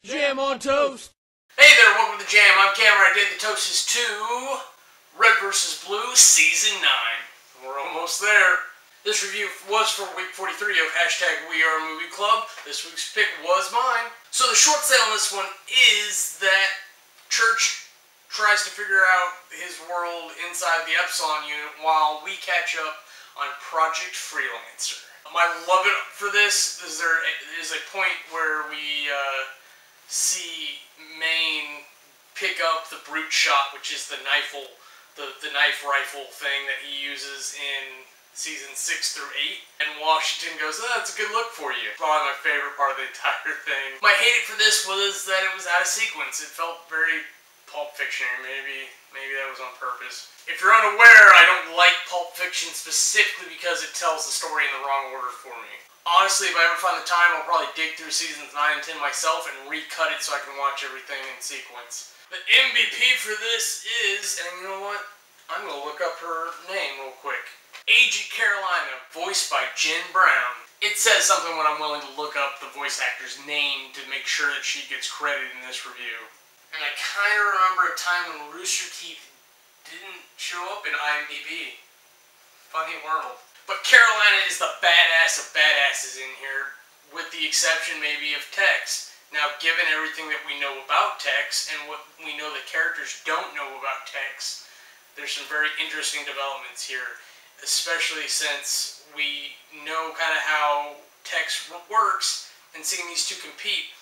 Jam on toast! Hey there, welcome to the Jam. I'm Cameron. I did the Toast is 2, Red vs. Blue, Season 9. We're almost there. This review was for week 43 of #WeAreMovieClub. This week's pick was mine. So the short sale on this one is that Church tries to figure out his world inside the Epsilon unit while we catch up on Project Freelancer. My love it for this is there is a point where we see Maine pick up the brute shot, which is the knife rifle thing that he uses in season 6 through 8, and Washington goes, "Oh, that's a good look for you." Probably my favorite part of the entire thing. My hate for this was that it was out of sequence. It felt very Pulp Fiction. Maybe that was on purpose. If you're unaware, I don't like Pulp Fiction specifically because it tells the story in the wrong order for me. Honestly, if I ever find the time, I'll probably dig through seasons 9 and 10 myself and recut it so I can watch everything in sequence. The MVP for this is, and you know what? I'm going to look up her name real quick. Agent Carolina, voiced by Jen Brown. It says something when I'm willing to look up the voice actor's name to make sure that she gets credit in this review. And I kind of remember a time when Rooster Teeth didn't show up in IMDb. Funny world. But Carolina is the badass of badasses in here, with the exception maybe of Tex. Now, given everything that we know about Tex, and what we know the characters don't know about Tex, there's some very interesting developments here, especially since we know kind of how Tex works, and seeing these two compete.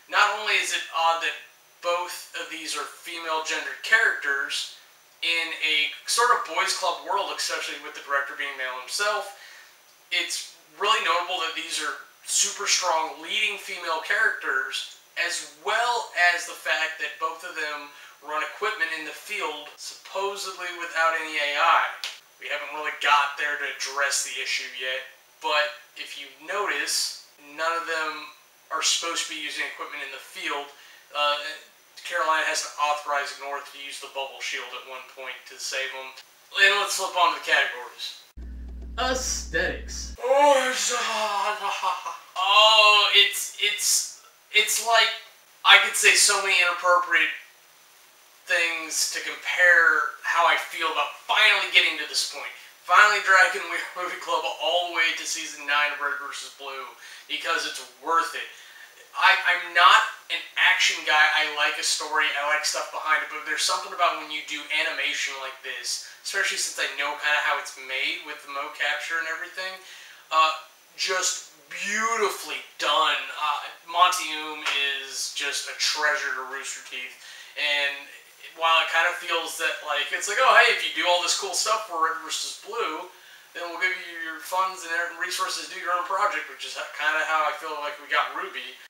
Not only is it odd that both of these are female-gendered characters in a sort of boys club world, especially with the director being male himself, it's really notable that these are super strong leading female characters, as well as the fact that both of them run equipment in the field, supposedly without any AI. We haven't really got there to address the issue yet, but if you notice, none of them are supposed to be using equipment in the field. Carolina has to authorize North to use the bubble shield at one point to save them. And let's flip on to the categories. Aesthetics. It's like I could say so many inappropriate things to compare how I feel about finally getting to this point. Finally dragging We Are Movie Club all the way to season 9 of Red vs. Blue, because it's worth it. I'm not an action guy. I like a story, I like stuff behind it, but there's something about when you do animation like this, especially since I know kind of how it's made with the mo capture and everything, just beautifully done. Monty is just a treasure to Rooster Teeth, and while it kind of feels that it's like, oh hey, if you do all this cool stuff for Red vs. Blue, then we'll give you your funds and resources to do your own project, which is kind of how I feel like we got RWBY.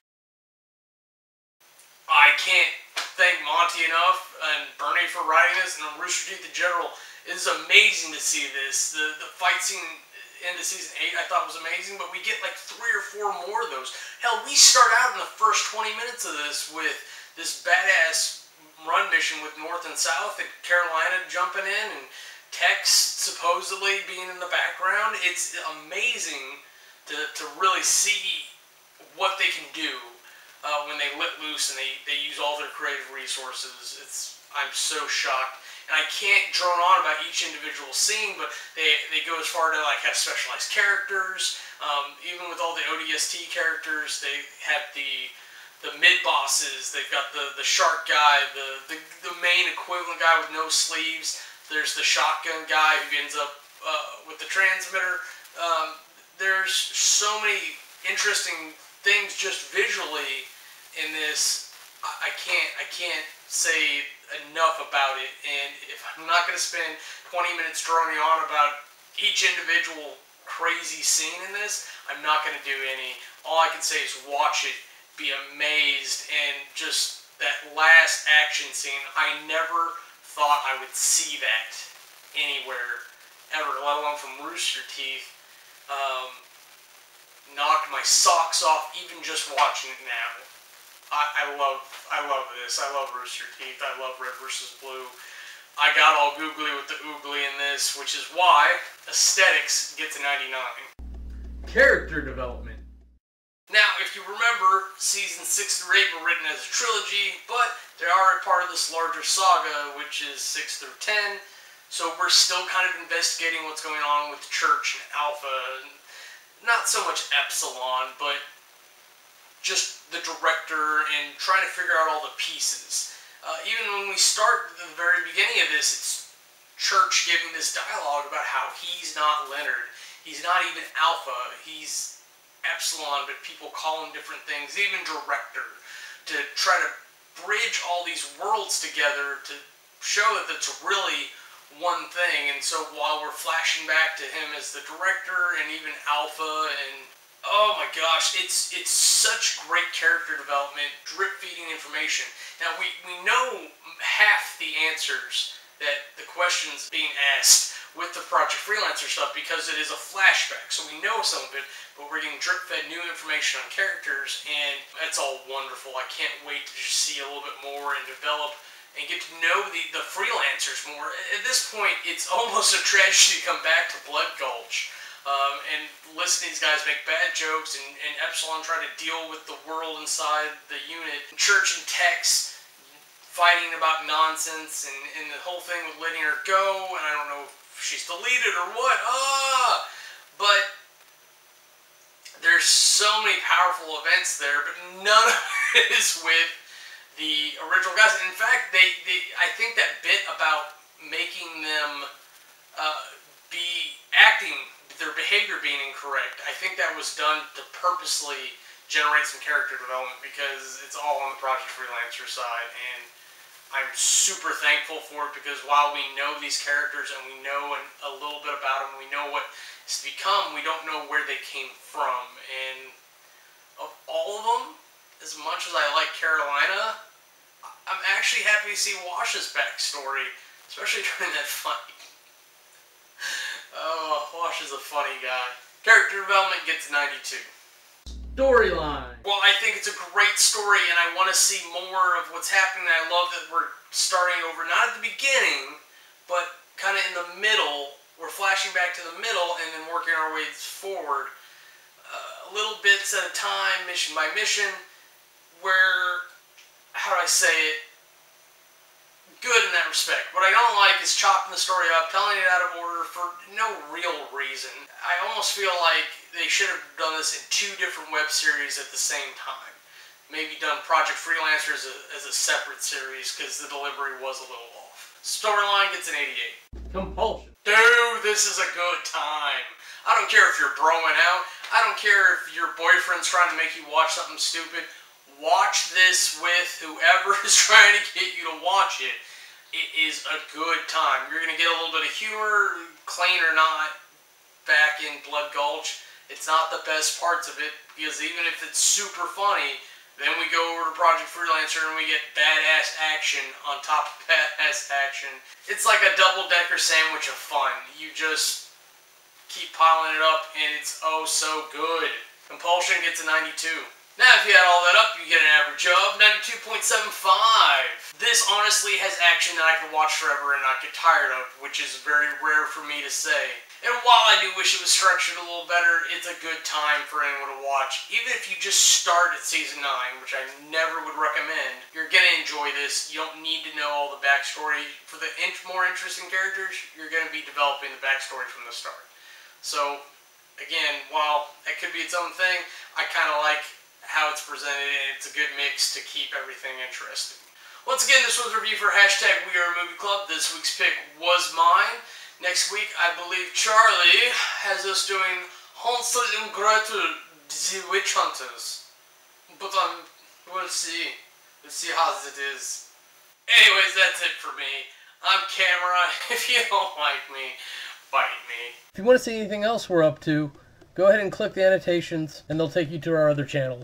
I can't thank Monty enough and Bernie for writing this, and Rooster Teeth in general. It is amazing to see this. The fight scene into season 8 I thought was amazing, but we get like 3 or 4 more of those. Hell, we start out in the first 20 minutes of this with this badass run mission with North and South, and Carolina jumping in, and Tex supposedly being in the background. It's amazing to really see what they can do when they let loose and they use all their creative resources. I'm so shocked. And I can't drone on about each individual scene, but they go as far to have specialized characters. Even with all the ODST characters, they have the mid-bosses. They've got the shark guy, the main equivalent guy with no sleeves. There's the shotgun guy who ends up with the transmitter. There's so many interesting things just visually in this. I can't say enough about it, and if I'm not going to spend 20 minutes droning on about each individual crazy scene in this, I'm not going to do any. All I can say is watch it, be amazed, and just that last action scene, I never thought I would see that anywhere ever, let alone from Rooster Teeth. Knocked my socks off even just watching it now. I love this. I love Rooster Teeth. I love Red vs. Blue. I got all googly with the oogly in this, which is why aesthetics gets a 99. Character development. Now, if you remember, season 6 through 8 were written as a trilogy, but they are a part of this larger saga, which is 6 through 10. So we're still kind of investigating what's going on with Church and Alpha. Not so much Epsilon, but just the director and trying to figure out all the pieces. Even when we start at the very beginning of this, it's Church giving this dialogue about how he's not Leonard. He's not even Alpha. He's Epsilon, but people call him different things. Even director, to try to bridge all these worlds together to show that it's really one thing. And so while we're flashing back to him as the director and even Alpha, and oh my gosh, it's such great character development, drip feeding information. Now we know half the answers that the questions being asked with the Project Freelancer stuff because it is a flashback, so we know some of it, but we're getting drip-fed new information on characters, and that's all wonderful. I can't wait to just see a little bit more and develop and get to know the freelancers more. At this point, it's almost a tragedy to come back to Blood Gulch and listen to these guys make bad jokes, and Epsilon try to deal with the world inside the unit. Church and Tex fighting about nonsense, and the whole thing with letting her go, and I don't know if she's deleted or what. But there's so many powerful events there, but none of it is with the original guys. In fact, I think that bit about making them be acting, their behavior being incorrect, I think that was done to purposely generate some character development because it's all on the Project Freelancer side, and I'm super thankful for it because while we know these characters and we know a little bit about them, we know what it's become, we don't know where they came from. And of all of them, as much as I like Carolina, I'm actually happy to see Wash's backstory, especially during that fight. Oh, Wash is a funny guy. Character development gets 92. Storyline. Well, I think it's a great story, and I want to see more of what's happening. I love that we're starting over, not at the beginning, but kind of in the middle. We're flashing back to the middle and then working our way forward. Little bits at a time, mission by mission, where, how do I say it, good in that respect. What I don't like is chopping the story up, telling it out of order for no real reason. I almost feel like they should have done this in 2 different web series at the same time. Maybe done Project Freelancer as a separate series because the delivery was a little off. Storyline gets an 88. Compulsion. Dude, this is a good time. I don't care if you're broing out. I don't care if your boyfriend's trying to make you watch something stupid. Watch this with whoever is trying to get you to watch it. It is a good time. You're going to get a little bit of humor, clean or not, back in Blood Gulch. It's not the best parts of it, because even if it's super funny, then we go over to Project Freelancer and we get badass action on top of badass action. It's like a double-decker sandwich of fun. You just keep piling it up, and it's oh so good. Compulsion gets a 92. Now, if you add all that up, you get an average of 92.75. This honestly has action that I can watch forever and not get tired of, which is very rare for me to say. And while I do wish it was structured a little better, it's a good time for anyone to watch. Even if you just start at Season 9, which I never would recommend, you're going to enjoy this. You don't need to know all the backstory. For the more interesting characters, you're going to be developing the backstory from the start. So, again, while it could be its own thing, I kind of like how it's presented, and it's a good mix to keep everything interesting. Once again, this was a review for #WeAreMovieClub. This week's pick was mine. Next week, I believe Charlie has us doing Hansel and Gretel, the Witch Hunters. But we'll see. We'll see how it is. Anyways, that's it for me. I'm Camera. If you don't like me, fight me. If you want to see anything else we're up to, go ahead and click the annotations, and they'll take you to our other channels.